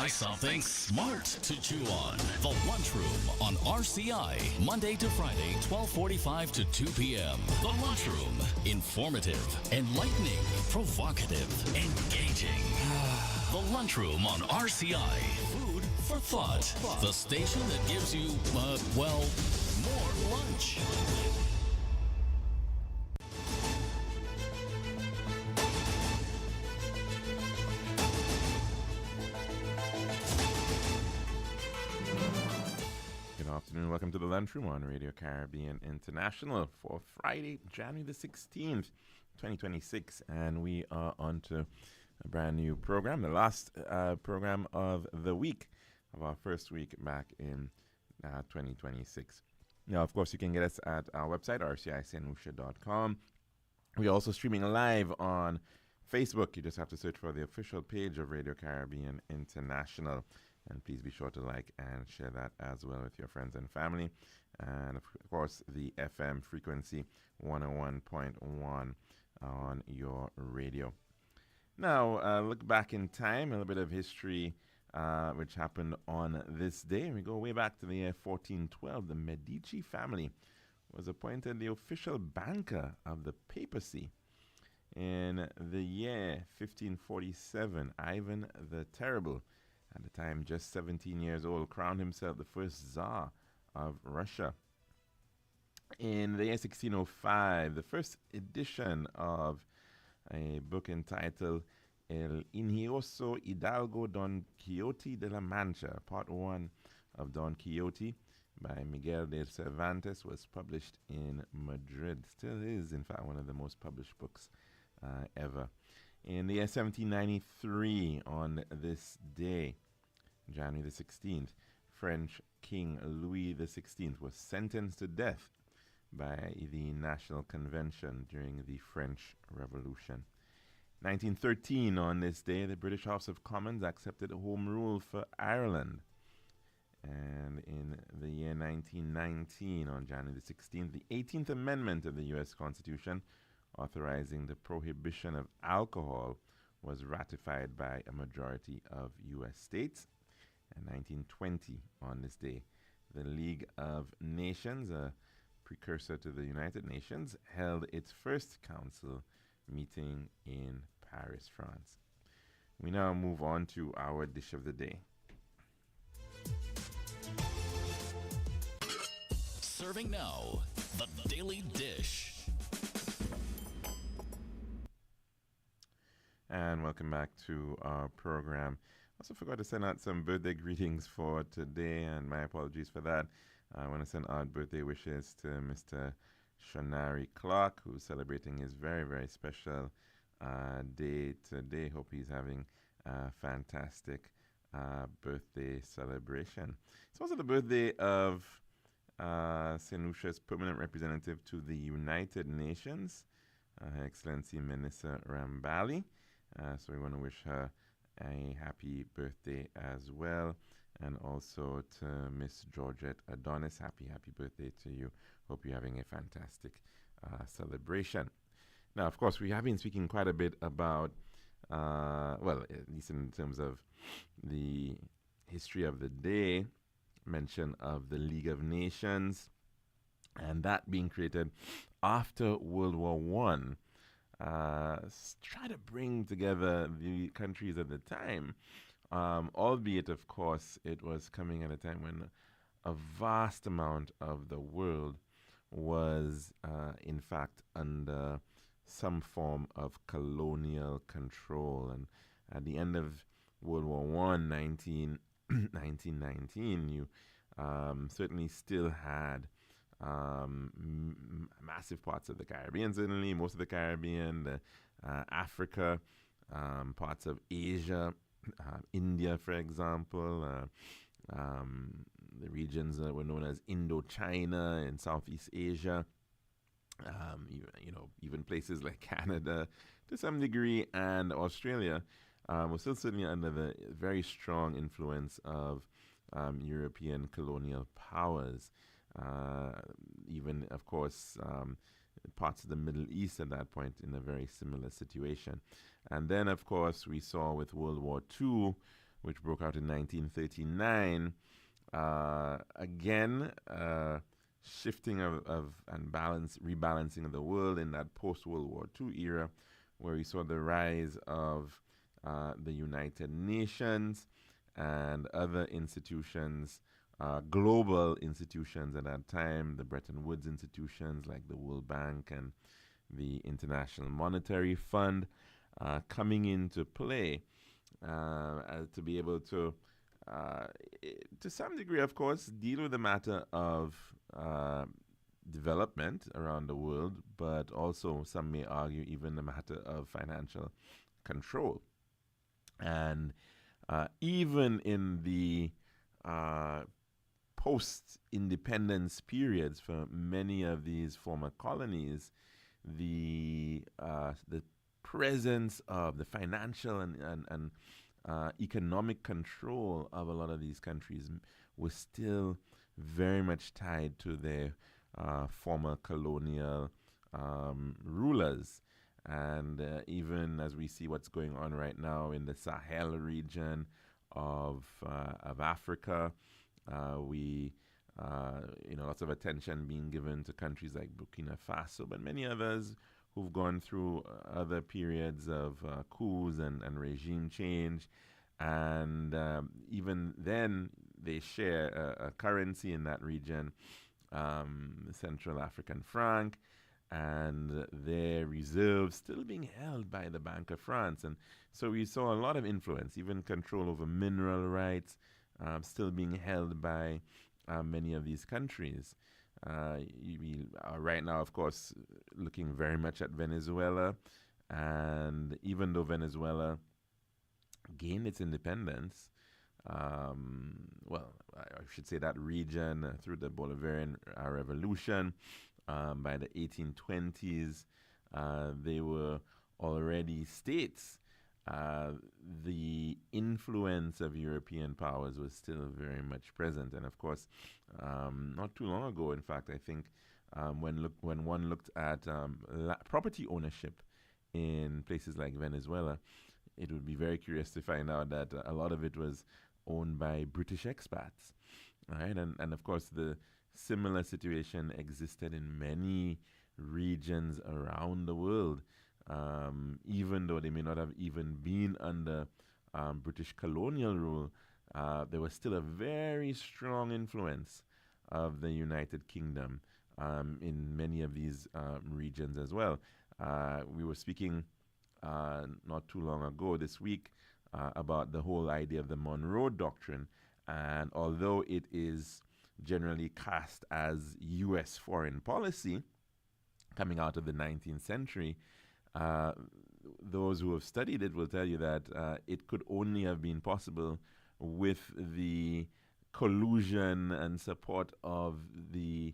like something smart to chew on. The Lunchroom on RCI, Monday to Friday, 12:45 to 2 p.m. The Lunchroom, informative, enlightening, provocative, engaging. The Lunchroom on RCI, food for thought. The station that gives you, more lunch. Good afternoon. Welcome to the Lunchroom on Radio Caribbean International for Friday, January the 16th, 2026. And we are on to a brand new program, the last program of the week, of our first week back in 2026. Now, of course, you can get us at our website, rcisanusha.com. We're also streaming live on Facebook. You just have to search for the official page of Radio Caribbean International. And please be sure to like and share that as well with your friends and family. And, of course, the FM frequency 101.1 on your radio. Now, look back in time, a little bit of history which happened on this day. We go way back to the year 1412. The Medici family was appointed the official banker of the papacy. In the year 1547, Ivan the Terrible, at the time just 17 years old, crowned himself the first Tsar of Russia. In the year 1605, the first edition of a book entitled El Ingenioso Hidalgo Don Quixote de la Mancha, Part 1 of Don Quixote by Miguel de Cervantes was published in Madrid. Still is, in fact, one of the most published books ever. In the year 1793, on this day, January the 16th, French King Louis XVI was sentenced to death by the National Convention during the French Revolution. 1913, on this day, the British House of Commons accepted Home Rule for Ireland. And in the year 1919, on January the 16th, the 18th Amendment of the U.S. Constitution, authorizing the prohibition of alcohol, was ratified by a majority of U.S. states. And 1920, on this day, the League of Nations, a precursor to the United Nations, held its first council meeting in Paris, France. We now move on to our dish of the day. Serving now, the Daily Dish. And welcome back to our program. Also forgot to send out some birthday greetings for today, and my apologies for that. I want to send out birthday wishes to Mr. Shonari Clark, who's celebrating his very, very special day today. Hope he's having a fantastic birthday celebration. It's also the birthday of St. Lucia's permanent representative to the United Nations, Her Excellency Melissa Rambali. So we want to wish her a happy birthday as well. And also to Miss Georgette Adonis, happy birthday to you. Hope you're having a fantastic celebration. Now, of course, we have been speaking quite a bit about, well, at least in terms of the history of the day, mention of the League of Nations, and that being created after World War One. Try to bring together the countries at the time, albeit, of course, it was coming at a time when a vast amount of the world was, in fact, under some form of colonial control. And at the end of World War One, 1919, you certainly still had massive parts of the Caribbean, certainly most of the Caribbean, Africa, parts of Asia, India, for example, the regions that were known as Indochina and Southeast Asia, even places like Canada to some degree, and Australia was still certainly under the very strong influence of European colonial powers. Even, of course, parts of the Middle East at that point in a very similar situation. And then, of course, we saw with World War II which broke out in 1939. Again, shifting of and rebalancing of the world in that post-World War II era, where we saw the rise of the United Nations and other institutions, global institutions at that time, the Bretton Woods institutions like the World Bank and the International Monetary Fund, coming into play to be able to some degree, of course, deal with the matter of development around the world, but also some may argue even the matter of financial control. And even in the post-independence periods for many of these former colonies, the presence of the financial and economic control of a lot of these countries was still very much tied to their former colonial rulers. And even as we see what's going on right now in the Sahel region of Africa, we lots of attention being given to countries like Burkina Faso, but many others who've gone through other periods of coups and regime change. And even then, they share a currency in that region, the Central African franc, and their reserves still being held by the Bank of France. And so we saw a lot of influence, even control over mineral rights, still being held by many of these countries. We are right now, of course, looking very much at Venezuela. And even though Venezuela gained its independence, I should say that region through the Bolivarian Revolution, by the 1820s, they were already states. The influence of European powers was still very much present. And of course, not too long ago, in fact, I think when one looked at property ownership in places like Venezuela, it would be very curious to find out that a lot of it was owned by British expats, right? And of course, the similar situation existed in many regions around the world, even though they may not have even been under British colonial rule. There was still a very strong influence of the United Kingdom in many of these regions as well. We were speaking not too long ago this week about the whole idea of the Monroe Doctrine. And although it is generally cast as U.S. foreign policy coming out of the 19th century, those who have studied it will tell you that it could only have been possible with the collusion and support of the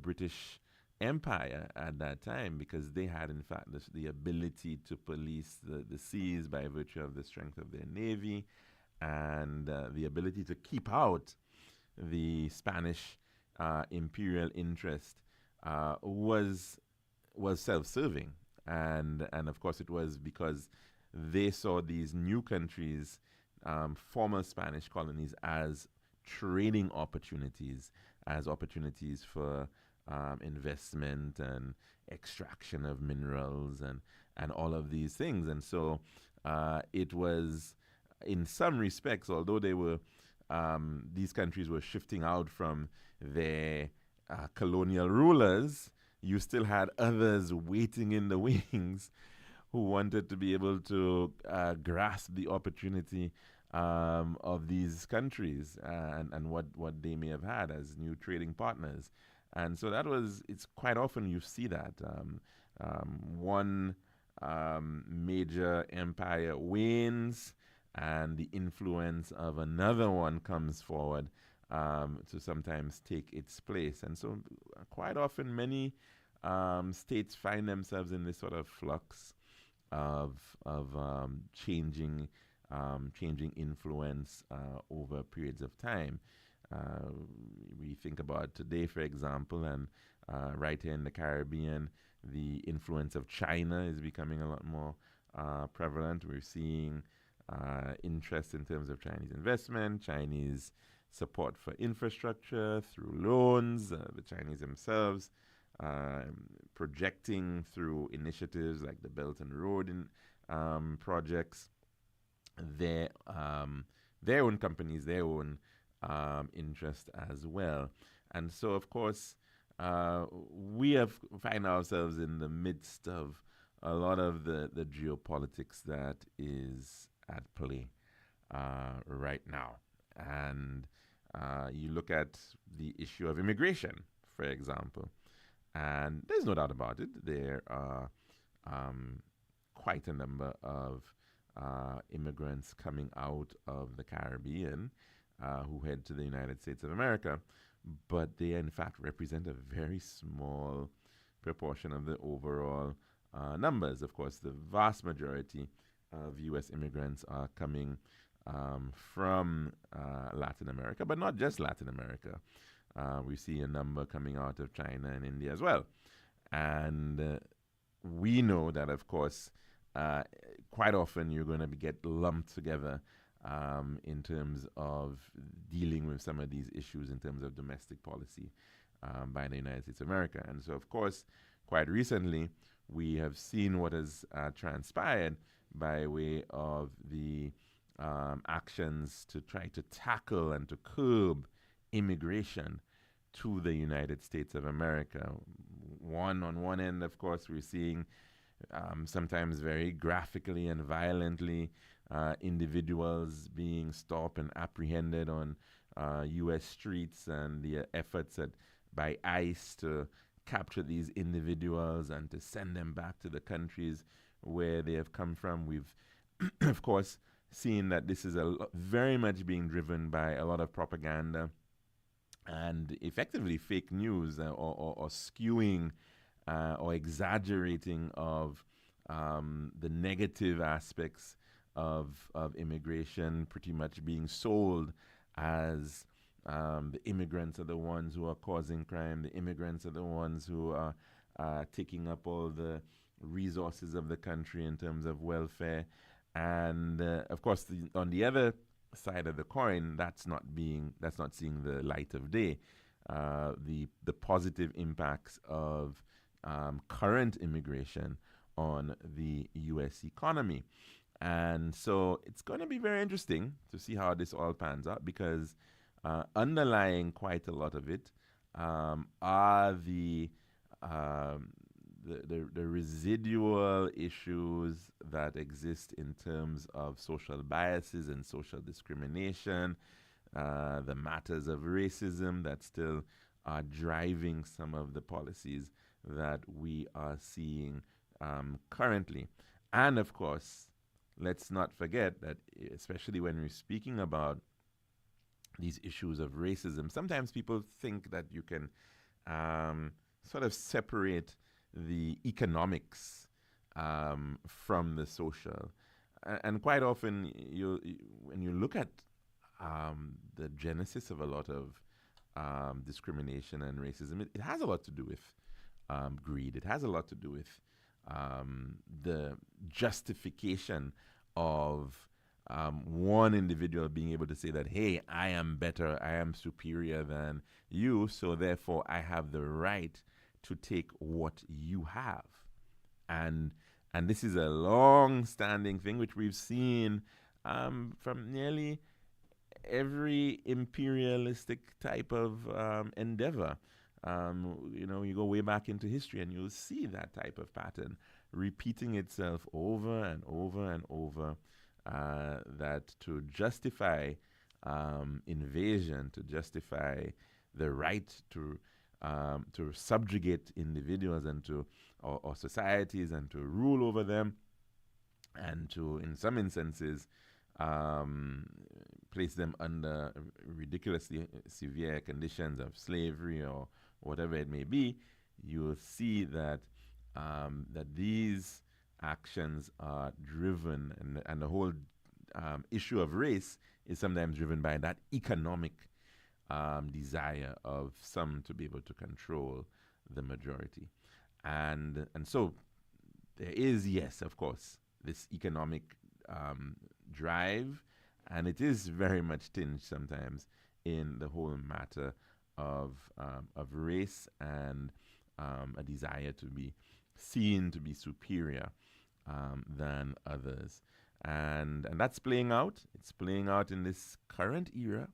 British Empire at that time, because they had, in fact, the ability to police the seas by virtue of the strength of their navy and the ability to keep out the Spanish imperial interest was self-serving. And of course, it was because they saw these new countries, former Spanish colonies, as trading opportunities, as opportunities for investment and extraction of minerals and all of these things. And so it was, in some respects, although they were these countries were shifting out from their colonial rulers, you still had others waiting in the wings who wanted to be able to grasp the opportunity of these countries and what they may have had as new trading partners. And so it's quite often you see that one major empire wanes and the influence of another one comes forward to sometimes take its place. And so quite often many states find themselves in this sort of flux of changing influence over periods of time. We think about today, for example, and right here in the Caribbean, the influence of China is becoming a lot more prevalent. We're seeing interest in terms of Chinese investment, Chinese support for infrastructure through loans, the Chinese themselves projecting through initiatives like the Belt and Road projects, their own companies, their own interest as well. And so, of course, we find ourselves in the midst of a lot of the geopolitics that is at play right now. And you look at the issue of immigration, for example, and there's no doubt about it. There are quite a number of immigrants coming out of the Caribbean who head to the United States of America, but they in fact represent a very small proportion of the overall numbers. Of course, the vast majority of U.S. immigrants are coming from Latin America, but not just Latin America. We see a number coming out of China and India as well. And we know that, of course, quite often you're going to get lumped together in terms of dealing with some of these issues in terms of domestic policy by the United States of America. And so, of course, quite recently, we have seen what has transpired by way of the actions to try to tackle and to curb immigration to the United States of America. On one end, of course, we're seeing sometimes very graphically and violently individuals being stopped and apprehended on U.S. streets, and the efforts by ICE to capture these individuals and to send them back to the countries where they have come from. We've, of course, seen that this is very much being driven by a lot of propaganda and effectively fake news or skewing or exaggerating of the negative aspects of immigration, pretty much being sold as the immigrants are the ones who are causing crime, the immigrants are the ones who are taking up all the resources of the country in terms of welfare. And of course, on the other side of the coin, that's not seeing the light of day. The positive impacts of current immigration on the U.S. economy. And so it's going to be very interesting to see how this all pans out, because underlying quite a lot of it are the residual issues that exist in terms of social biases and social discrimination, the matters of racism that still are driving some of the policies that we are seeing currently. And of course, let's not forget that, especially when we're speaking about these issues of racism, sometimes people think that you can sort of separate the economics from the social. And quite often, when you look at the genesis of a lot of discrimination and racism, it has a lot to do with greed. It has a lot to do with the justification of one individual being able to say that, hey, I am better, I am superior than you, so therefore I have the right to take what you have. And this is a long-standing thing which we've seen from nearly every imperialistic type of endeavor. You go way back into history and you'll see that type of pattern repeating itself over and over and over, that to justify invasion, to justify the right to subjugate individuals and or societies and to rule over them, and to, in some instances, place them under ridiculously severe conditions of slavery or whatever it may be, you will see that these actions are driven, and the whole issue of race is sometimes driven by that economic desire of some to be able to control the majority. And so there is, yes, of course, this economic drive, and it is very much tinged sometimes in the whole matter of race and a desire to be seen to be superior than others. And that's playing out. It's playing out in this current era.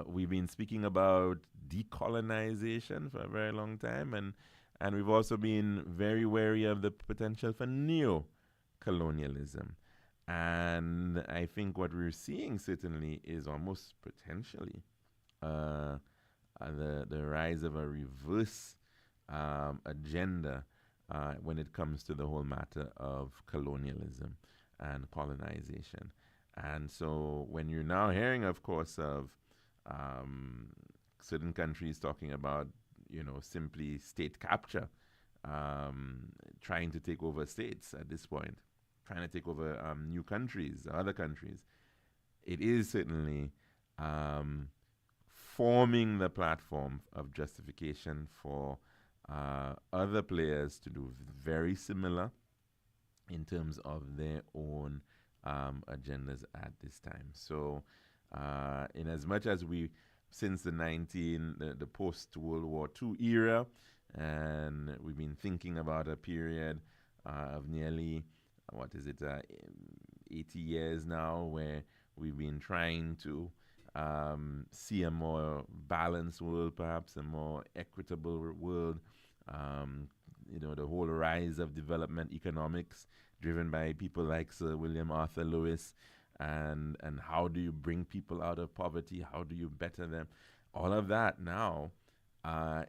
We've been speaking about decolonization for a very long time, and we've also been very wary of the potential for neo-colonialism. And I think what we're seeing certainly is almost potentially the rise of a reverse agenda when it comes to the whole matter of colonialism and colonization. And so when you're now hearing, of course, of certain countries talking about, simply state capture, trying to take over states at this point, trying to take over new countries, other countries, it is certainly forming the platform of justification for other players to do very similar in terms of their own agendas at this time. So, in as much as since the post-World War II era, and we've been thinking about a period of nearly, 80 years now, where we've been trying to see a more balanced world, perhaps a more equitable world. The whole rise of development economics driven by people like Sir William Arthur Lewis, and how do you bring people out of poverty? How do you better them? All of that now,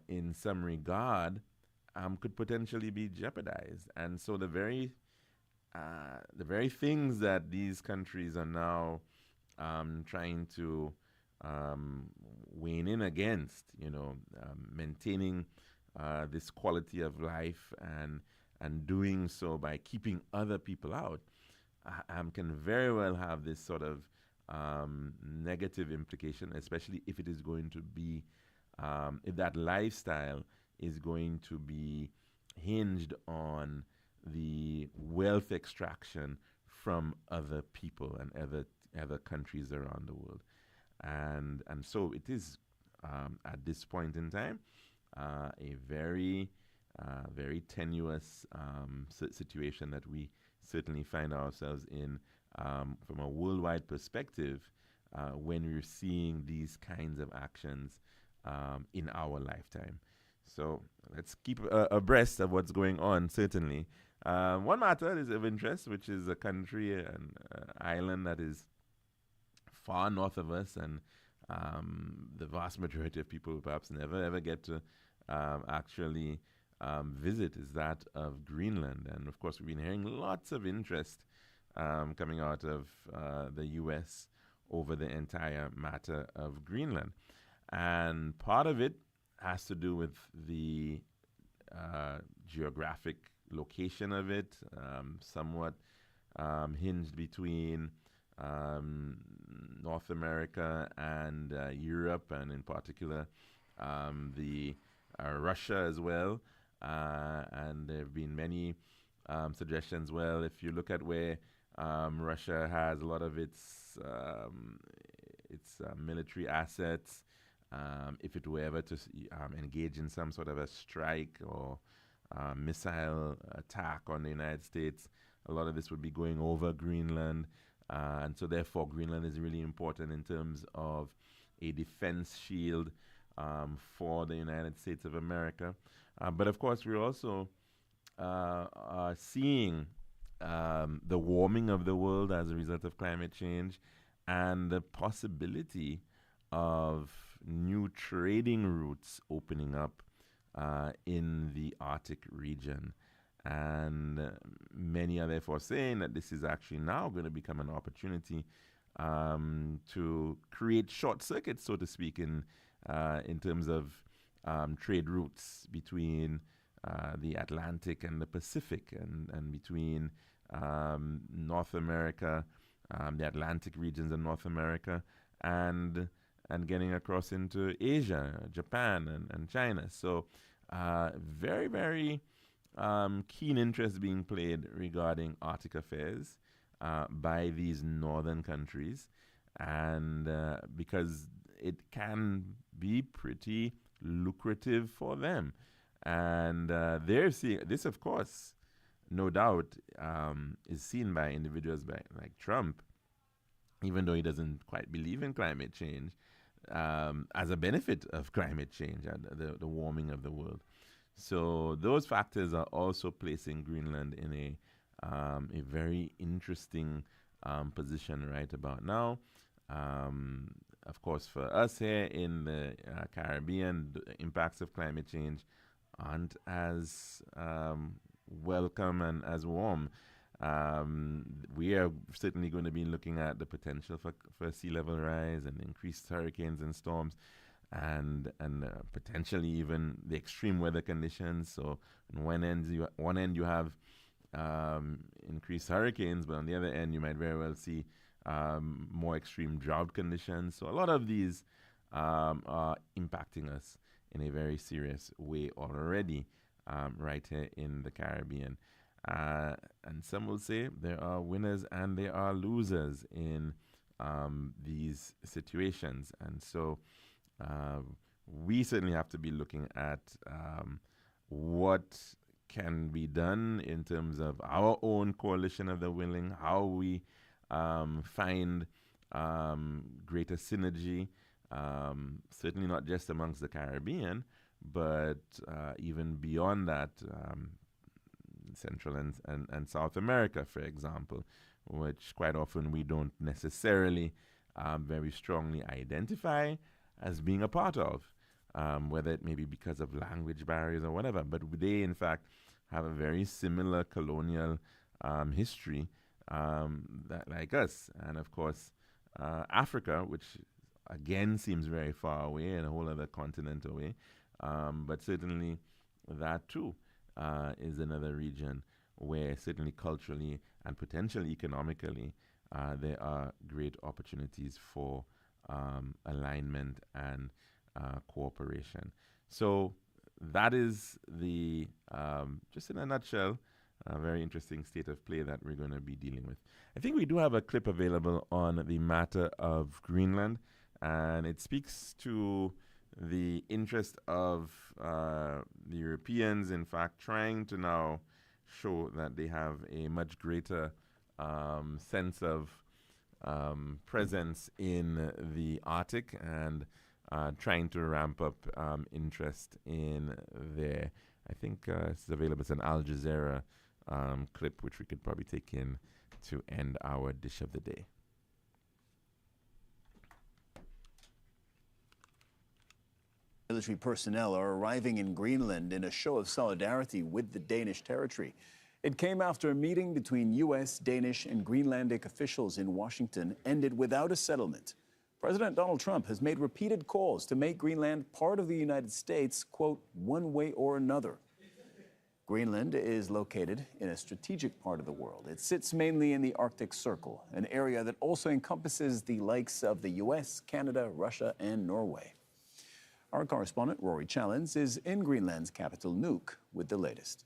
in some regard, could potentially be jeopardized. And so the very things that these countries are now trying to wane in against, maintaining this quality of life and doing so by keeping other people out, can very well have this sort of negative implication, especially if it is going to be, if that lifestyle is going to be hinged on the wealth extraction from other people and other countries around the world. And so it is, at this point in time, a very tenuous situation that we certainly find ourselves in from a worldwide perspective when we're seeing these kinds of actions in our lifetime. So let's keep abreast of what's going on, certainly. One matter is of interest, which is a country, an island that is far north of us, and the vast majority of people perhaps never ever get to actually visit, is that of Greenland. And of course, we've been hearing lots of interest coming out of the U.S. over the entire matter of Greenland. And part of it has to do with the geographic location of it, somewhat hinged between North America and Europe, and in particular the Russia as well. And there have been many suggestions. Well, if you look at where Russia has a lot of its military assets, if it were ever to engage in some sort of a strike or missile attack on the United States, a lot of this would be going over Greenland. And so therefore Greenland is really important in terms of a defense shield for the United States of America. But of course, we're also seeing the warming of the world as a result of climate change, and the possibility of new trading routes opening up in the Arctic region. And many are therefore saying that this is actually now going to become an opportunity to create short circuits, so to speak, in terms of trade routes between the Atlantic and the Pacific, and between North America, the Atlantic regions of North America, and getting across into Asia, Japan, and China. So very, very keen interest being played regarding Arctic affairs. by these northern countries, and because it can be pretty lucrative for them. And they're seeing this, of course, no doubt, is seen by individuals like Trump, even though he doesn't quite believe in climate change, as a benefit of climate change and the warming of the world. So those factors are also placing Greenland in a very interesting position right about now. Of course, for us here in the Caribbean, the impacts of climate change aren't as welcome and as warm. We are certainly going to be looking at the potential for sea level rise and increased hurricanes and storms, and potentially even the extreme weather conditions. So on one end you have increased hurricanes, but on the other end you might very well see more extreme drought conditions. So a lot of these are impacting us in a very serious way already, right here in the Caribbean. And some will say there are winners and there are losers in these situations. And so we certainly have to be looking at what can be done in terms of our own coalition of the willing, how we find greater synergy, certainly not just amongst the Caribbean, but even beyond that, Central and South America, for example, which quite often we don't necessarily very strongly identify as being a part of, whether it may be because of language barriers or whatever. But they, in fact, have a very similar colonial history like us. And of course, Africa, which again seems very far away and a whole other continent away, but certainly that too is another region where certainly culturally and potentially economically there are great opportunities for alignment and cooperation. So that is the, just in a nutshell, a very interesting state of play that we're going to be dealing with. I think we do have a clip available on the matter of Greenland, and it speaks to the interest of the Europeans, in fact, trying to now show that they have a much greater sense of presence in the Arctic, and trying to ramp up interest in there. I think it's available. It's an Al Jazeera clip, which we could probably take in to end our dish of the day. Military personnel are arriving in Greenland in a show of solidarity with the Danish territory. It came after a meeting between U.S., Danish, and Greenlandic officials in Washington ended without a settlement. President Donald Trump has made repeated calls to make Greenland part of the United States, quote, one way or another. Greenland is located in a strategic part of the world. It sits mainly in the Arctic Circle, an area that also encompasses the likes of the U.S., Canada, Russia, and Norway. Our correspondent, Rory Challens, is in Greenland's capital, Nuuk, with the latest.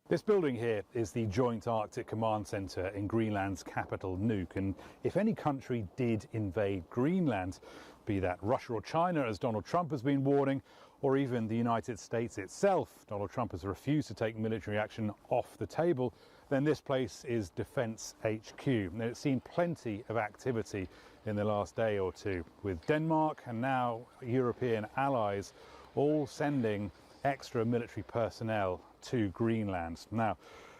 This building here is the Joint Arctic Command Centre in Greenland's capital, Nuuk. And if any country did invade Greenland, be that Russia or China, as Donald Trump has been warning, or even the United States itself, Donald Trump has refused to take military action off the table, then this place is Defence HQ. And it's seen plenty of activity in the last day or two, with Denmark and now European allies all sending extra military personnel to Greenland. Now,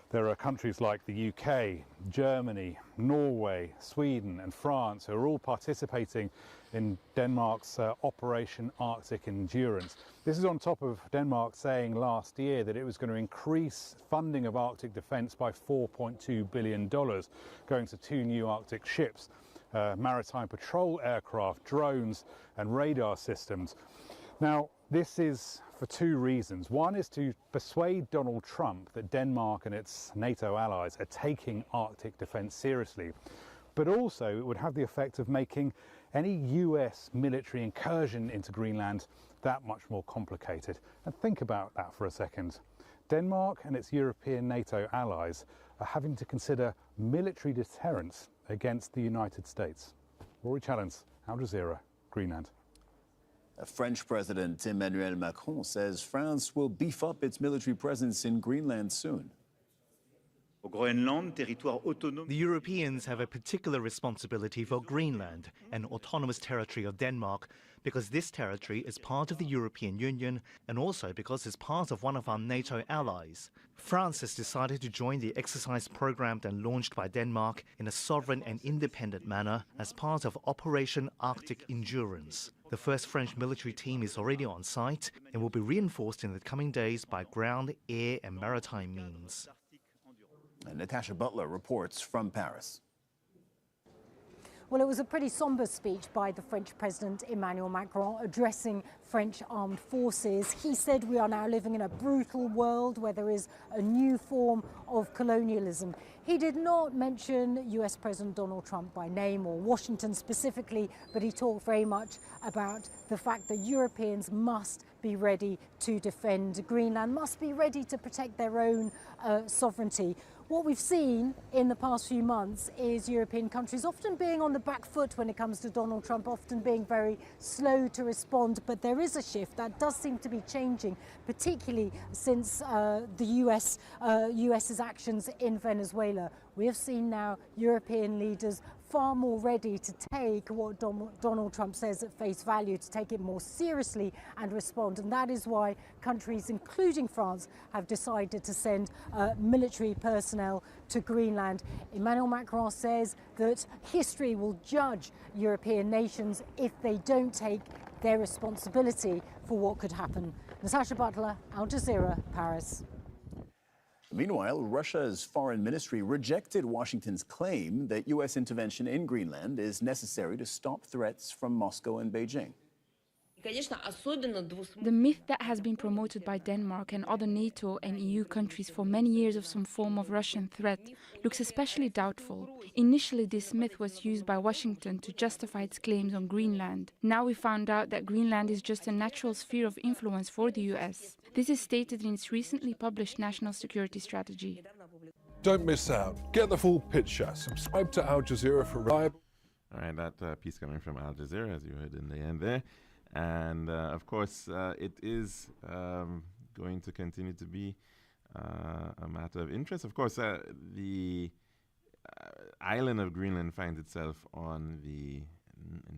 there are countries like the UK, Germany, Norway, Sweden and France who are all participating in Denmark's Operation Arctic Endurance. This is on top of Denmark saying last year that it was going to increase funding of Arctic defence by $4.2 billion, going to 2 new Arctic ships, maritime patrol aircraft, drones and radar systems. Now, this is for 2 reasons. One is to persuade Donald Trump that Denmark and its NATO allies are taking Arctic defence seriously. But also it would have the effect of making any US military incursion into Greenland that much more complicated. And think about that for a second. Denmark and its European NATO allies are having to consider military deterrence against the United States. Rory Challens, Al Jazeera, Greenland. French President Emmanuel Macron says France will beef up its military presence in Greenland soon. The Europeans have a particular responsibility for Greenland, an autonomous territory of Denmark, because this territory is part of the European Union and also because it's part of one of our NATO allies. France has decided to join the exercise programmed and launched by Denmark in a sovereign and independent manner as part of Operation Arctic Endurance. The first French military team is already on site and will be reinforced in the coming days by ground, air and maritime means. And Natasha Butler reports from Paris. Well, it was a pretty somber speech by the French President Emmanuel Macron addressing French armed forces. He said we are now living in a brutal world where there is a new form of colonialism. He did not mention US President Donald Trump by name or Washington specifically, but he talked very much about the fact that Europeans must be ready to defend Greenland, must be ready to protect their own sovereignty. What we've seen in the past few months is European countries often being on the back foot when it comes to Donald Trump, often being very slow to respond. But there is a shift that does seem to be changing, particularly since the US's actions in Venezuela. We have seen now European leaders far more ready to take what Donald Trump says at face value, to take it more seriously and respond. And that is why countries, including France, have decided to send military personnel to Greenland. Emmanuel Macron says that history will judge European nations if they don't take their responsibility for what could happen. Natasha Butler, Al Jazeera, Paris. Meanwhile, Russia's foreign ministry rejected Washington's claim that U.S. intervention in Greenland is necessary to stop threats from Moscow and Beijing. The myth that has been promoted by Denmark and other NATO and EU countries for many years of some form of Russian threat looks especially doubtful. Initially, this myth was used by Washington to justify its claims on Greenland. Now we found out that Greenland is just a natural sphere of influence for the US. This is stated in its recently published National Security Strategy. Don't miss out. Get the full picture. Subscribe to Al Jazeera for reliable... All right, that piece coming from Al Jazeera, as you heard in the end there. And, of course, it is going to continue to be a matter of interest. Of course, the island of Greenland finds itself on the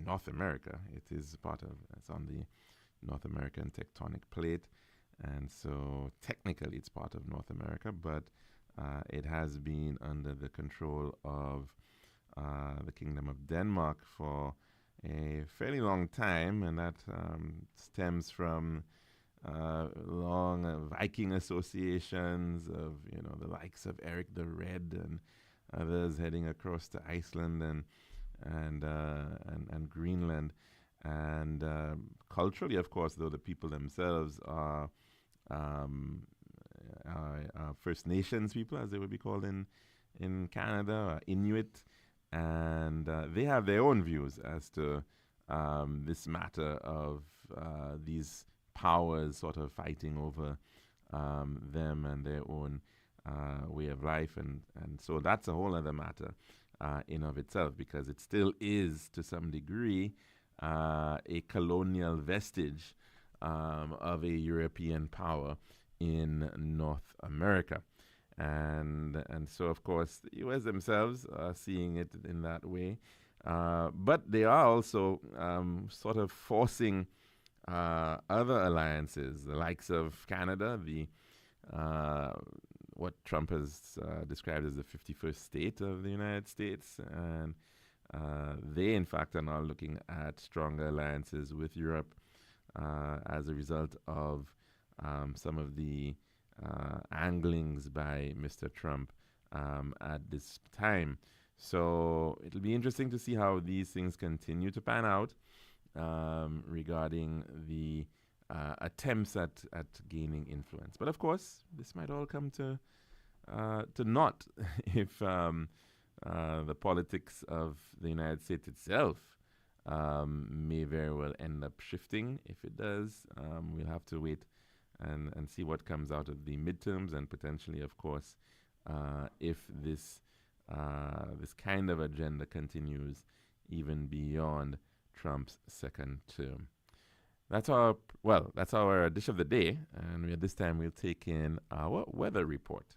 North America. It's on the North American tectonic plate. And so technically it's part of North America, but it has been under the control of the Kingdom of Denmark for a fairly long time, and that stems from long Viking associations of the likes of Eric the Red and others heading across to Iceland and Greenland, and culturally, of course, though the people themselves are First Nations people, as they would be called in Canada, Inuit. And they have their own views as to this matter of these powers sort of fighting over them and their own way of life. And so that's a whole other matter in of itself, because it still is, to some degree, a colonial vestige of a European power in North America. And so, of course, the U.S. themselves are seeing it in that way. But they are also sort of forcing other alliances, the likes of Canada, what Trump has described as the 51st state of the United States. And they, in fact, are now looking at stronger alliances with Europe as a result of some of the anglings by Mr. Trump at this time. So it'll be interesting to see how these things continue to pan out regarding the attempts at gaining influence. But of course, this might all come to naught if the politics of the United States itself may very well end up shifting. If it does, we'll have to wait and see what comes out of the midterms, and potentially, of course, if this this kind of agenda continues even beyond Trump's second term. That's our dish of the day, and at this time we'll take in our weather report.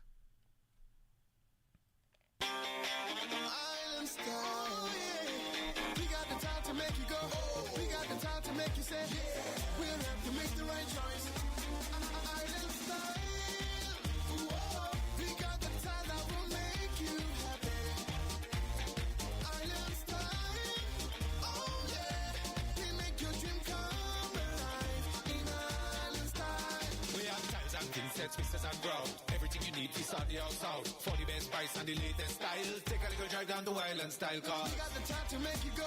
Mixes and ground. Everything you need is on the outside. For the best price and the latest style. Take a little drive down the Island Style car. We got the time to make you go.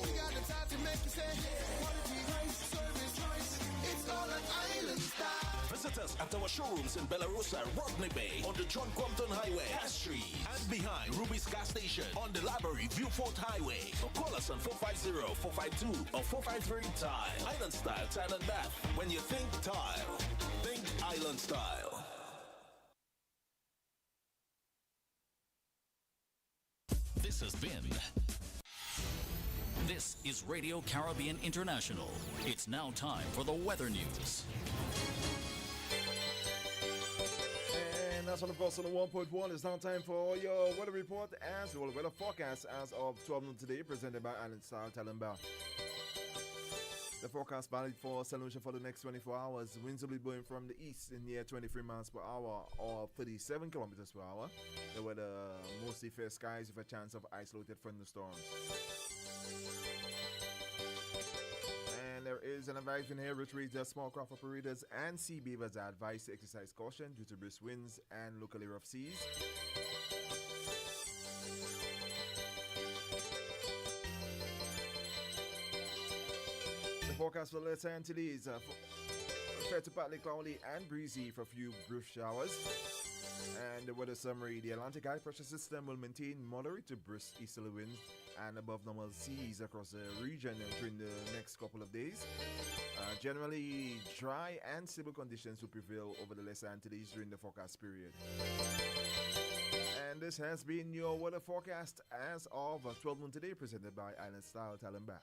We got the time to make you say, quality rice, service rice. It's all an Island Style. Visit us at our showrooms in Belarus and Rodney Bay on the John Compton Highway, Cass Street, and behind Ruby's Gas Station on the Library Viewfort Highway. So call us on 450-452 or 453-TILE. Island Style Tile and Bath. When you think tile, think Island Style. This has been. This is Radio Caribbean International. It's now time for the weather news. And that's one, of course, on the 1.1. It's now time for your weather report as well, weather forecast as of 12 noon today, presented by Island Style Talamba. The forecast valid for St. Lucia for the next 24 hours. Winds will be blowing from the east in near 23 miles per hour or 37 kilometers per hour. The weather mostly fair skies with a chance of isolated thunderstorms. And there is an advisory here which reads that small craft operators and sea beavers are advised to exercise caution due to brisk winds and locally rough seas. Forecast for Los Angeles, fair to partly cloudy and breezy for a few brief showers. And the weather summary: the Atlantic high pressure system will maintain moderate to brisk easterly winds and above normal seas across the region during the next couple of days. Generally dry and stable conditions will prevail over the Los Angeles during the forecast period. And this has been your weather forecast as of 12 noon today, presented by Island Style Talamba.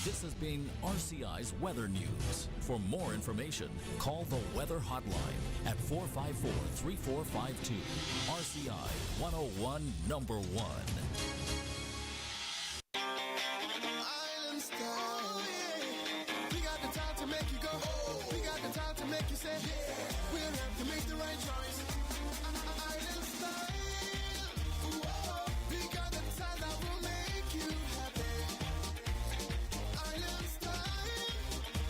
This has been RCI's Weather News. For more information, call the Weather Hotline at 454-3452. RCI 101 number 1. Island Style. We got the time to make you go. We got the time to make you say, we'll have to make the right choice. Island Style. We got the time that will make you happy. Island Style.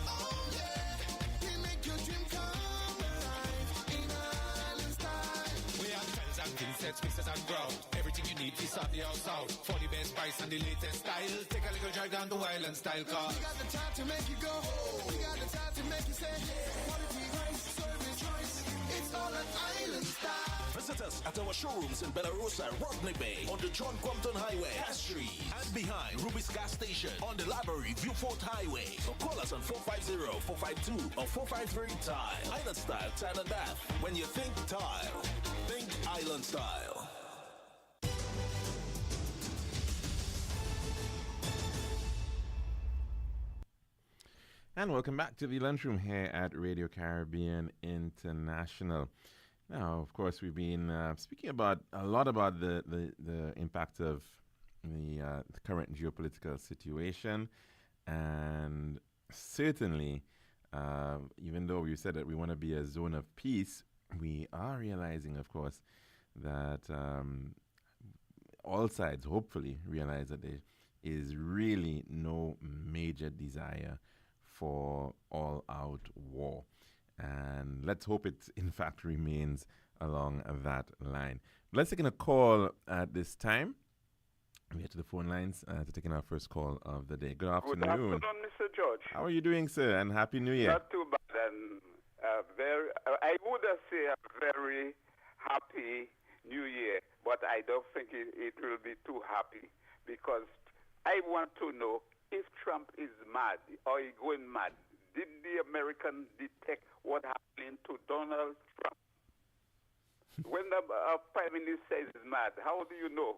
Oh yeah. We make your dream come alive. In Island Style. We have tiles and thin sets, mixes and ground. Everything you need is on the outside. For the best price and the latest style. Take a little drive down the Island Style car. We got the time to make you go. We got the time to make you say, quality rice, service choice. It's all an Island Style. Visit us at our showrooms in Belarus and Rodney Bay on the John Compton Highway, Cass Street, and behind Ruby's Gas Station on the Library Viewfort Highway. So call us on 450-452 or 453-TILE. Island Style Tile and Bath. When you think tile, think Island Style. And welcome back to the lunchroom here at Radio Caribbean International. Now, of course, we've been speaking a lot about the impact of the current geopolitical situation, and certainly, even though we said that we want to be a zone of peace, we are realizing, of course, that all sides hopefully realize that there is really no major desire for all-out war. And let's hope it, in fact, remains along that line. Let's take in a call at this time. We head to the phone lines to take in our first call of the day. Good afternoon. Good afternoon, Mr. George. How are you doing, sir? And Happy New Year. Not too bad. And I would say a very happy New Year, but I don't think it will be too happy, because I want to know if Trump is mad or he going mad did the American detect what happened to Donald Trump? When the Prime Minister is mad, how do you know?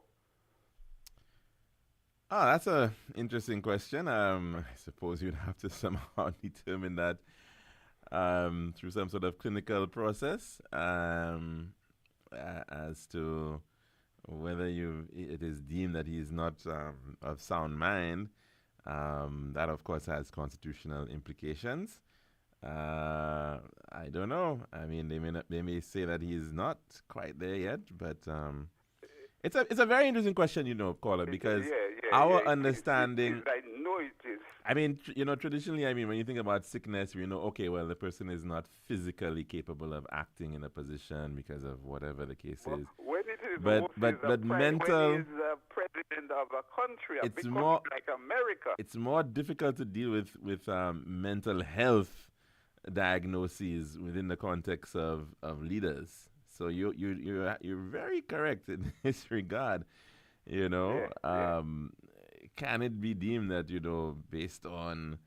Oh, that's a interesting question. I suppose you'd have to somehow determine that through some sort of clinical process as to whether it is deemed that he is not of sound mind. That, of course, has constitutional implications. I don't know. I mean, they may say that he is not quite there yet, but it's a very interesting question, caller, because our understanding. I know it is. I mean, traditionally, when you think about sickness, we know, okay, well, the person is not physically capable of acting in a position because of whatever the case is. When it is but mental. When he is president of a country, it's more like America. It's more difficult to deal with mental health diagnoses within the context of leaders. So you're very correct in this regard. Can it be deemed that based on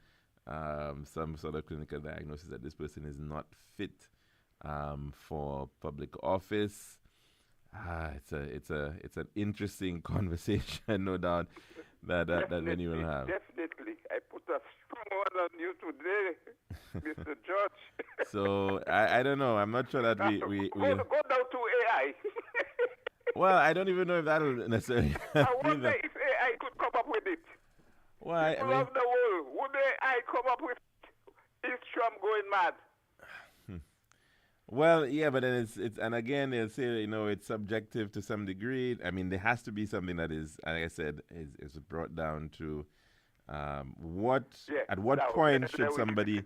some sort of clinical diagnosis that this person is not fit for public office? It's an interesting conversation, no doubt, that many will have. Definitely, I put a strong one on you today, Mr. George. So I don't know. I'm not sure that we go down to AI. Well, I don't even know if that'll necessarily. I wonder if AI could come up with it. Why? People of the world, would AI come up with is Trump going mad? Well, yeah, but then it's and again they'll say it's subjective to some degree. I mean, there has to be something that is, like I said, is brought down to at what point should somebody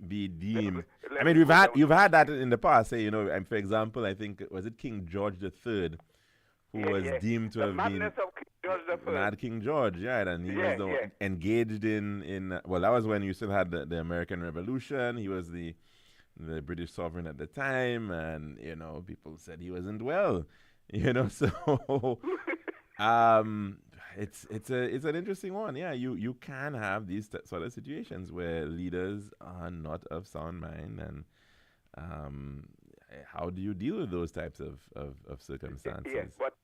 be deemed? I mean, you've had that in the past. Say, and for example, I think was it King George III who was deemed to have been Mad King George, yeah, and he was engaged in well, that was when you still had the American Revolution. He was the British sovereign at the time, and people said he wasn't well, so it's an interesting one. Yeah, you can have these sort of situations where leaders are not of sound mind, and how do you deal with those types of circumstances? Yeah, but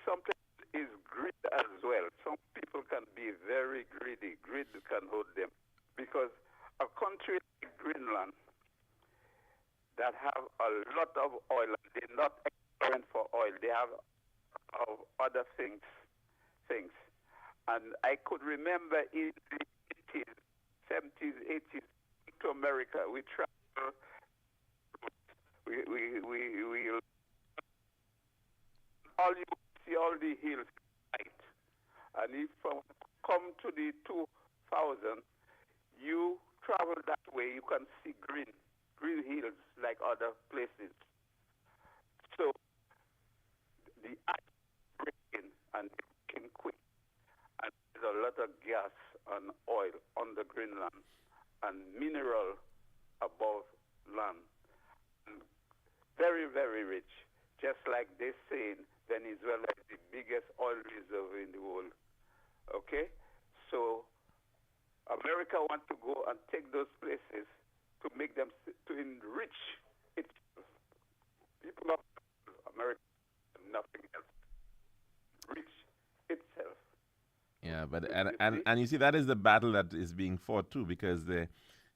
sometimes is greed as well. Some people can be very greedy. Greed can hold them, because a country like Greenland that have a lot of oil, they're not exploring for oil. They have other things. And I could remember in the 80s, 70s, 80s to America, we traveled. We all you see all the hills, right? And if you come to the 2000, you travel that way, you can see green hills like other places. So the ice is breaking and breaking quick, and there's a lot of gas and oil under Greenland and mineral above land. And very, very rich. Just like they saying Venezuela is the biggest oil reserve in the world. Okay? So America wants to go and take those places to make them, to enrich itself. People of America, nothing else. Rich itself. Yeah, but and you see that is the battle that is being fought too, because there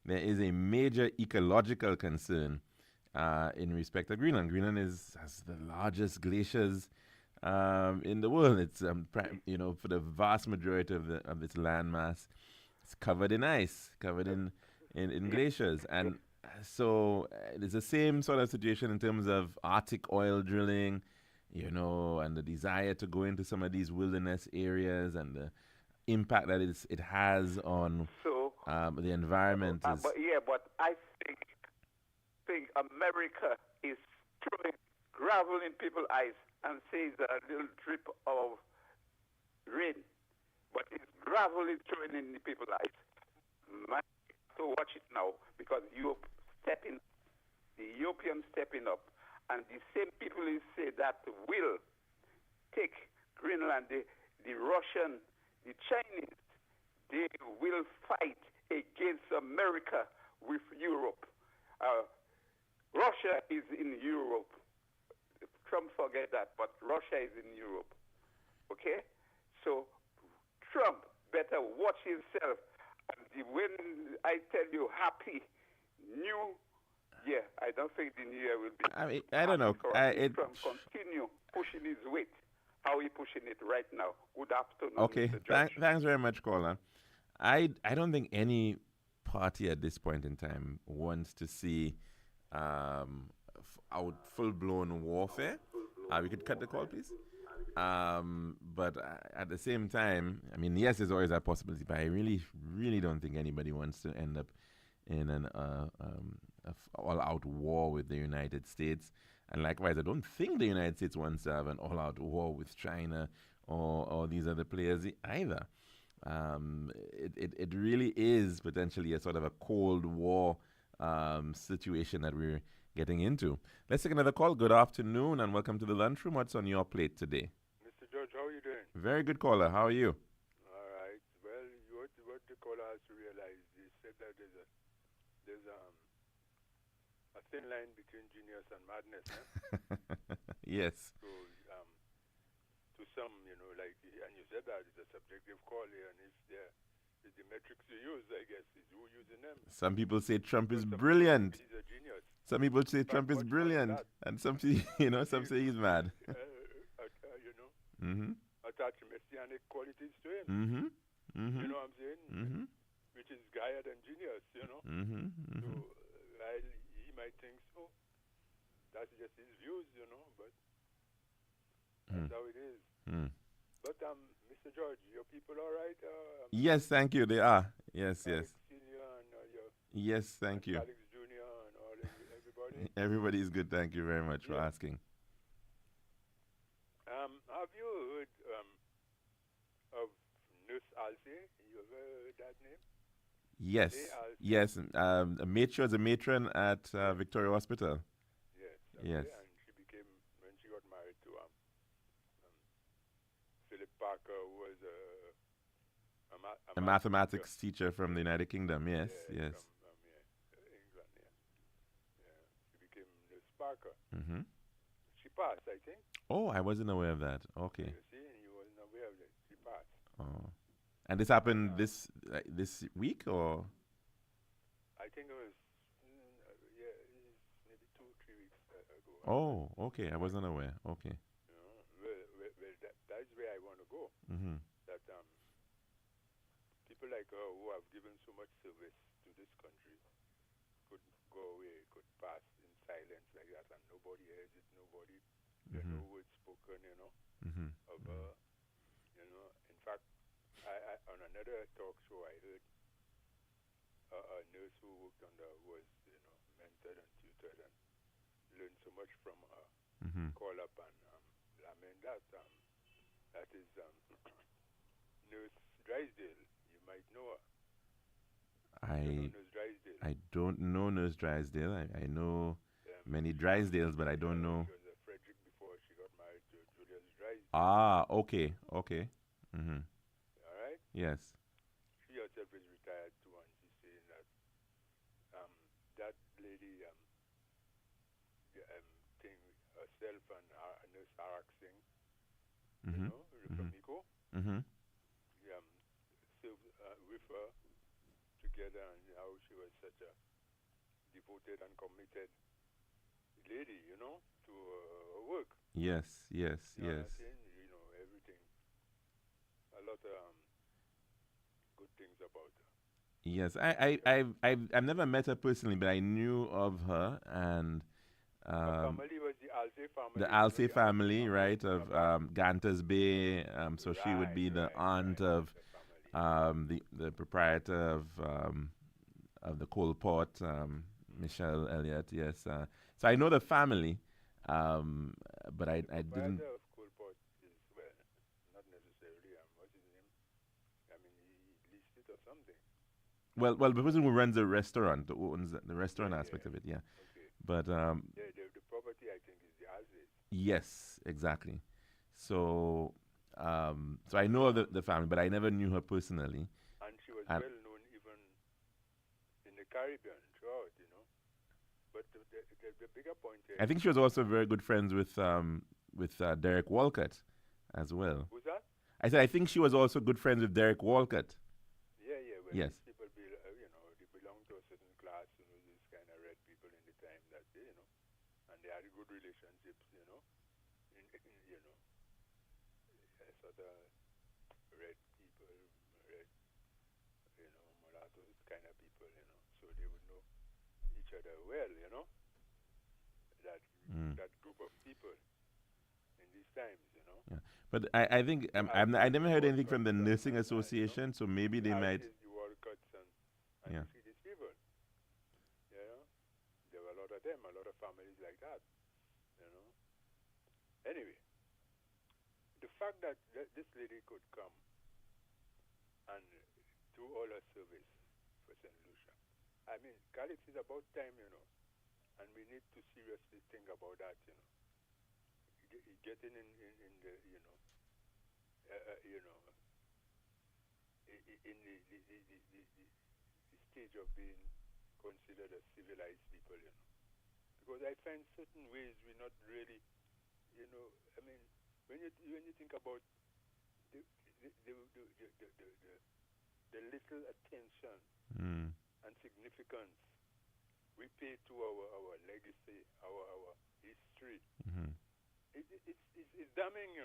is a major ecological concern in respect of Greenland. Greenland has the largest glaciers in the world. It's for the vast majority of its landmass, it's covered in ice, covered in glaciers, and so it's the same sort of situation in terms of Arctic oil drilling, and the desire to go into some of these wilderness areas and the impact that it has on the environment. But I think America is throwing gravel in people's eyes and says a little drip of rain, but it's gravel is thrown in people's eyes. Man, so watch it now, because the Europeans stepping up, and the same people who say that will take Greenland, the Russian, the Chinese, they will fight against America with Europe. Russia is in Europe. Trump forget that, but Russia is in Europe. Okay? So Trump better watch himself. And when I tell you happy new year, I don't think the new year will be. I mean, I don't know. Trump continue pushing his weight. How he pushing it right now? Good afternoon, Okay, Mr. Judge. thanks very much, caller. I don't think any party at this point in time wants to see out full-blown warfare. We could cut the call, please. But at the same time, I mean, yes, there's always that possibility, but I really, really don't think anybody wants to end up in an all-out war with the United States. And likewise, I don't think the United States wants to have an all-out war with China or these other players either. It really is potentially a sort of a Cold War situation that we're getting into. Let's take another call. Good afternoon and welcome to the lunchroom. What's on your plate today? Mr. George, how are you doing? Very good caller. How are you? All right. Well, what the caller has to realize is that there's a thin line between genius and madness. Yes. So, to some, like, and you said that it's a subjective call here, and if the metrics you use, I guess, is who using them. Some people say Trump is brilliant. He's a genius. Some people say Trump is brilliant, and some say, some say he's mad. Attach messianic qualities to him. You know what I'm saying? Which is higher than genius, So while he might think so, that's just his views, but that's how it is. But Mr. George, your people all right? Yes, thank you. They are. Yes, Alex yes. Senior and Yes, thank you. Alex Junior and everybody. Everybody is good. Thank you very much for asking. Have you heard of Nurse Alce? You ever heard that name? Yes, yes. A matron is a matron at Victoria Hospital. Yes. Yes. And she became, when she got married to Philip Parker, who was a mathematics teacher from the United Kingdom. Yes, yes. From England, yeah. She became Nurse Parker. She passed, I think. Oh, I wasn't aware of that. Okay. You see, you wasn't aware of it. She passed. Oh. And this happened this week, or? I think it was, maybe 2-3 weeks ago. Oh, okay. I wasn't aware. Okay. Well, that's where I want to go. That people like her who have given so much service to this country could go away, could pass in silence like that, and nobody hears it, there's no words spoken, of her. In fact, I on another talk show, I heard a nurse who worked on her was, mentored and tutored and learned so much from her. Call up and lament that. That is Nurse Drysdale. You might know her. Nurse Drysdale. I don't know Nurse Drysdale. I know many Drysdales, but I don't know. She was a Frederick before she got married to Julius Drysdale. Ah, okay. All right? Yes. She herself is retired too, and she's saying that that lady thing herself and Nurse Arak Singh, from Nico, served with her together, and how she was such a devoted and committed lady, to her work. Yes, yes, yes. Everything. A lot of good things about her. Yes, I've never met her personally, but I knew of her, and her family was the Alce family. The Alce family, right, of Gantas Bay. So she would be the aunt of the proprietor of the coal port, Michelle Elliott. Yes, so I know the family, but I didn't. Of coal port is, well, not necessarily. What's his name? I mean, he leased it or something. Well, the person who runs the restaurant, who owns the restaurant aspect of it, yeah. Okay. But the property, I think, is the Alce. Yes, exactly. So, so I know of the family, but I never knew her personally. And she was well known even the bigger point here. I think she was also very good friends with Derek Walcott as well. Who's that? I said I think she was also good friends with Derek Walcott. Yeah, yeah. Well, yes. These people, they belong to a certain class, these kind of red people in the time that, and they had good relationships, sort of red people, red, mulattoes kind of people, so they would know each other well, that group of people in these times, Yeah. But I think I never heard anything from the Nursing Association, so maybe they might. The Walcotts and yeah. you see these people, there were a lot of them, a lot of families like that, Anyway, the fact that this lady could come and do all her service for St. Lucia, I mean, Calix is about time, and we need to seriously think about that, getting in the, in the stage of being considered as civilized people, because I find certain ways we're not really, I mean, when you think about the little attention and significance we pay to our legacy, our history, it's damning,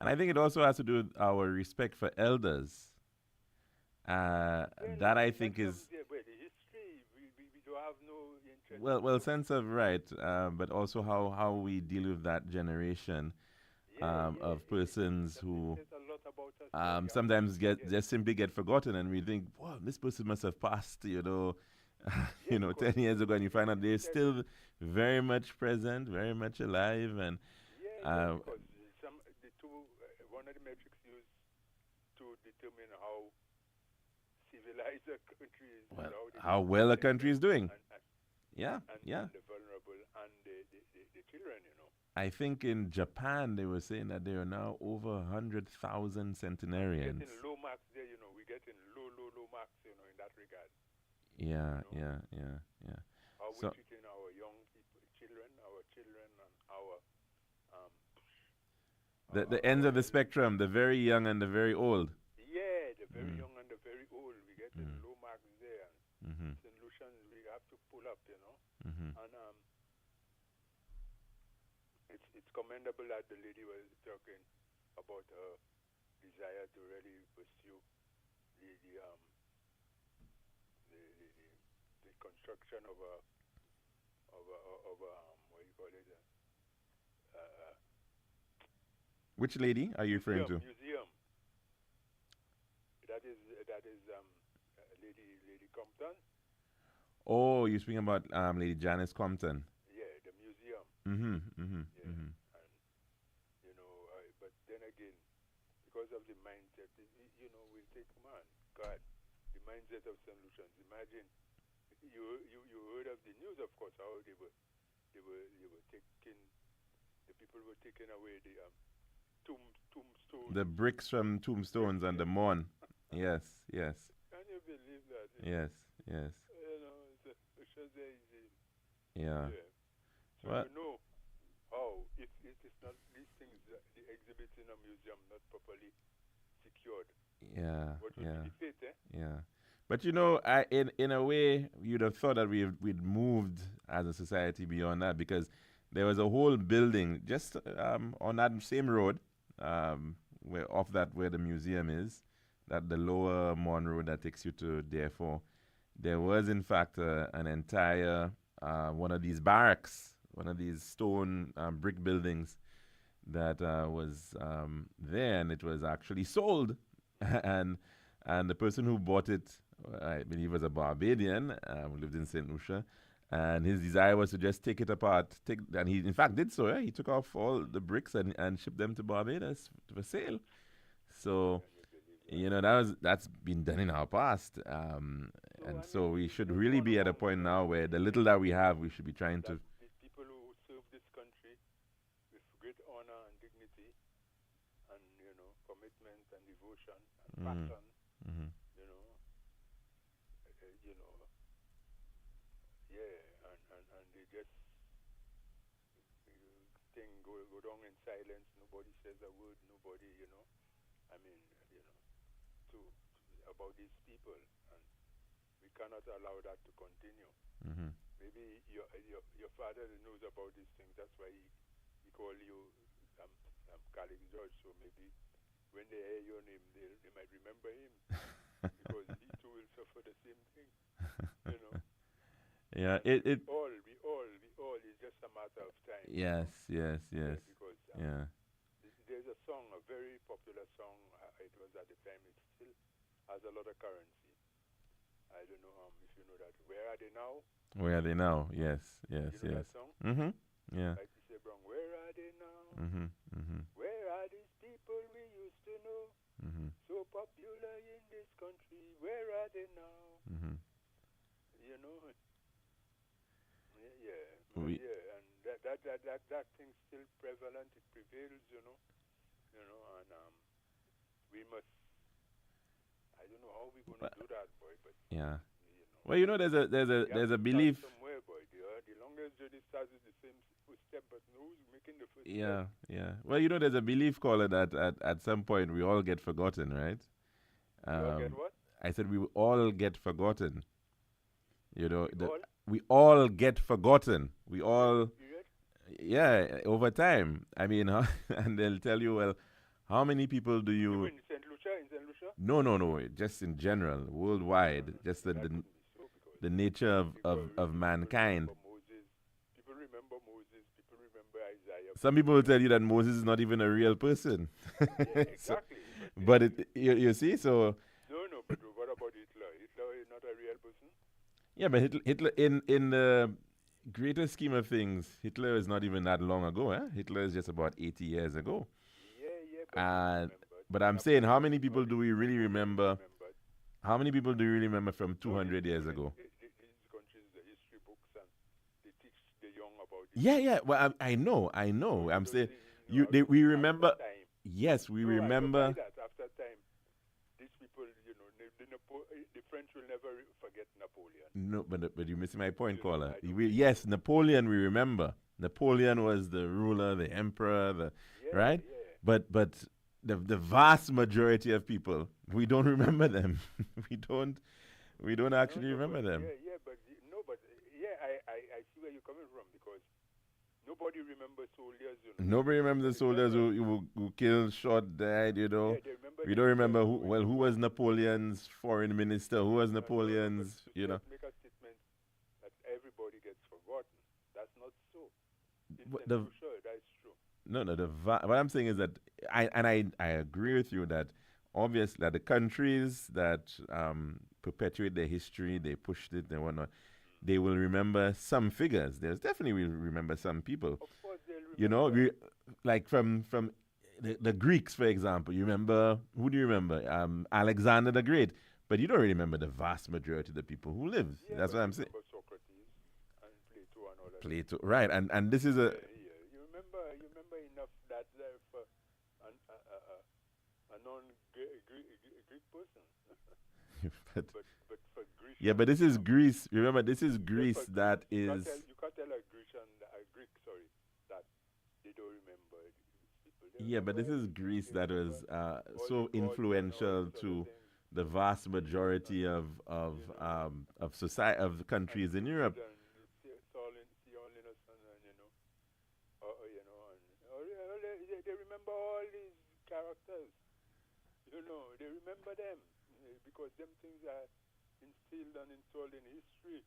And I think it also has to do with our respect for elders. That I think is. The history, we don't have no interest. Well, sense of right, but also how we deal with that generation of persons who sometimes just simply get forgotten, and we think, wow, this person must have passed, 10 years ago, and you find out they're still very much present, very much alive, and. Because one of the metrics used to determine how civilized a country is. Well, how well a country is doing. And the vulnerable and the children, I think in Japan they were saying that there are now over 100,000 centenarians. We're getting low marks there, we're getting low marks, in that regard. Yeah. How we're treating our young people, children, and our the ends of the spectrum, the very young and the very old. Yeah, the very young and the very old. We get low marks there. St. Lucians, we have to pull up, And it's commendable that the lady was talking about her desire to really pursue the construction of a what do you call it? Which lady are you referring to? Museum. That is Lady Compton. Oh, you're speaking about Lady Janice Compton. Yeah, the museum. And, but then again, because of the mindset, we'll take God, the mindset of St. Lucians. Imagine, you heard of the news, of course, how they were taking, the people were taking away the tombstones. The bricks from tombstones and the mourn. Yes. Can you believe that? Yes. It's just easy. Yeah. So how, if it is not these things, the exhibits in a museum not properly secured. Yeah. What would be the fate, Yeah. But in a way, you'd have thought that we'd moved as a society beyond that, because there was a whole building just on that same road, where the museum is, that the lower Mon Road that takes you to Therefore. There was in fact an entire one of these barracks, one of these stone brick buildings that was there, and it was actually sold, and the person who bought it, I believe, was a Barbadian who lived in St. Lucia. And his desire was to just take it apart. And he, in fact, did so. Yeah? He took off all the bricks and shipped them to Barbados for sale. So, that's been done in our past. And so we should really be at a point now where the little that we have, we should be trying to. The people who serve this country with great honor and dignity and, commitment and devotion and passion, just thing go down in silence. Nobody says a word. Nobody, I mean, to about these people, and we cannot allow that to continue. Maybe your father knows about these things. That's why he call you Khalid George. So maybe when they hear your name, they might remember him because he too will suffer the same thing. Yeah, we all. It's just a matter of time. Yes. Yeah, because Yeah. there's a song, a very popular song. It was at the time. It still has a lot of currency. I don't know if you know that. Where are they now? Where are they now? Yes. You know that song? Yeah. Like you say, Brown, where are they now? Where are these people we used to know? So popular in this country. Where are they now? You know. Yeah, and that thing's still prevalent. It prevails, and we must. I don't know how we're going to do that, boy, but yeah. Well, there's a belief. Somewhere, boy. The longest journey starts with the same step, but who's making the first Yeah, step? yeah. Well, there's a belief, caller, that at some point we all get forgotten, right? We all get what? I said we will all get forgotten. We all get forgotten. We all, yeah, over time. I mean, and they'll tell you, well, how many people do you? In St. Lucia? No. Just in general, worldwide. Just the nature of mankind. People remember Moses. People remember Isaiah. Some people will tell you that Moses is not even a real person. Yeah, exactly. But you see, so. No, but what about Hitler? Hitler is not a real person? Yeah, but Hitler in the greater scheme of things, Hitler is not even that long ago. Hitler is just about 80 years ago. Yeah. But I'm saying, how many people do we really remember? How many people do you really remember from 200 years ago? These countries, the history books, and they teach the young about it. Yeah. Well, I know. I'm saying, we remember. Yes, we remember. After time, these people, the French will never forget Napoleon. No, but you're missing my point, caller. Yes, Napoleon, we remember. Napoleon was the ruler, the emperor, right? Yeah. But the vast majority of people, we don't remember them. we don't actually remember them. I see where you're coming from, because nobody remembers soldiers. Nobody remembers the soldiers who killed, shot, died. Yeah, we don't remember who was Napoleon's foreign minister, who was Napoleon's. Make a statement that everybody gets forgotten. That's not so. Sure, that's true. No. What I'm saying is that I agree with you that obviously that the countries that perpetuate their history, they pushed it and whatnot, they will remember some figures. There's definitely will remember some people. Of course, they'll remember. Like from the Greeks, for example. You remember, who do you remember? Alexander the Great. But you don't really remember the vast majority of the people who lived. Yeah, that's what I'm saying. Socrates and Plato and all that. Plato, right? And this is a. You remember enough that for a non-Greek person. but for Greece. Yeah, but this is Greece. Remember, this is Greece that is. You can't tell a Greek, that they don't remember people. Yeah, but this is Greece that was so influential to the vast majority of society, of countries in Europe. They remember all these characters. They remember them because them things are instilled and installed in history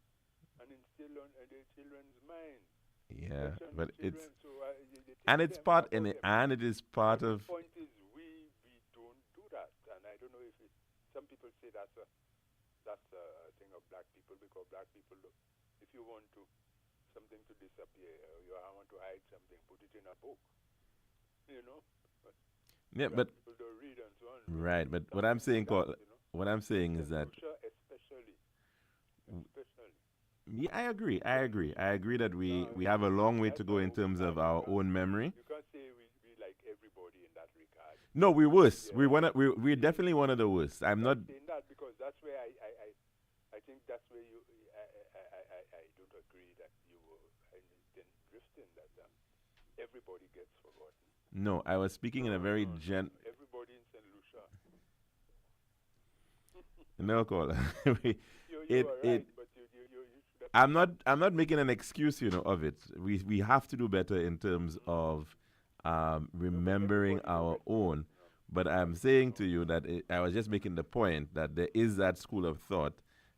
and instilled on their children's mind. Yeah, but it's it's part and it is part of. The point is we don't do that, and I don't know if some people say that's a thing of black people, because black people, if you want something to disappear, or you want to hide something, put it in a book, But yeah, but people don't read and so on. Right, but what I'm saying, is that. Especially. Yeah, I agree. I agree that we have a long way to go in terms of our own memory. You can't say we like everybody in that regard. No, we're worse. We're definitely one of the worst. I'm not saying that because that's where I think that's where I don't agree that you drifting that everybody gets forgotten. No, I was speaking in a very Everybody in St. Lucia. No, caller. You I'm not making an excuse, of it. We have to do better in terms of remembering our own. But I'm saying to you that I was just making the point that there is that school of thought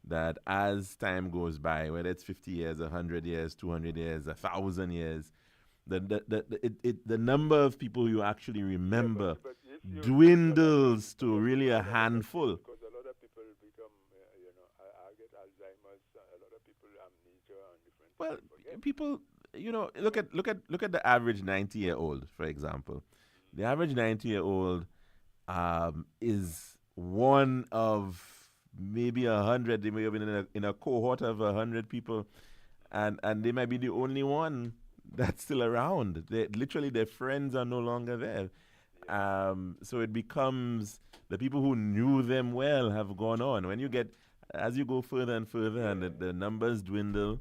that as time goes by, whether it's 50 years, 100 years, 200 years, 1,000 years, the number of people you actually remember dwindles to really a handful. Because a lot of people become, I get Alzheimer's. A lot of people amnesia and different. Well, people, look at the average 90-year-old, for example. The average 90-year-old is one of maybe 100. They may have been in a cohort of 100 people, and they might be the only one that's still around. Literally, their friends are no longer there. So it becomes the people who knew them well have gone on. When you get, as you go further and further, and the numbers dwindle.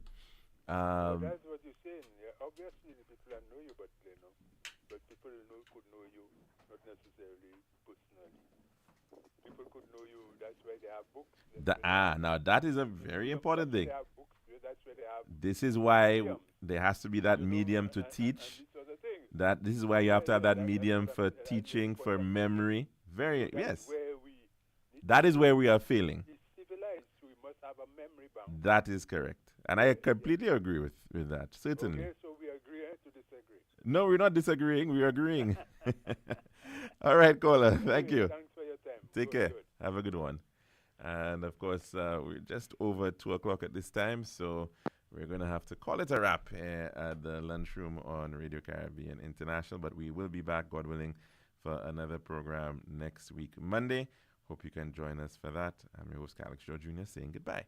Well, that's what you're saying. Yeah, obviously, the people that know you, but people could know you, not necessarily personally. People could know you. That's why they have books. Now that is a very important thing. They have books. That's why they have. This is why there has to be that medium to teach. This is why you have to have that medium for teaching, for memory. Yes. That is where we are failing. Civilized, we must have a memory bank. That is correct. And I completely agree with that. Certainly. Okay, so we agree to disagree. No, we're not disagreeing. We're agreeing. All right, caller. Thank you. Thanks for your time. Take care. Have a good one. And, of course, we're just over 2 o'clock at this time, so we're going to have to call it a wrap here at the Lunchroom on Radio Caribbean International. But we will be back, God willing, for another program next week, Monday. Hope you can join us for that. I'm your host, Alex George Jr., saying goodbye.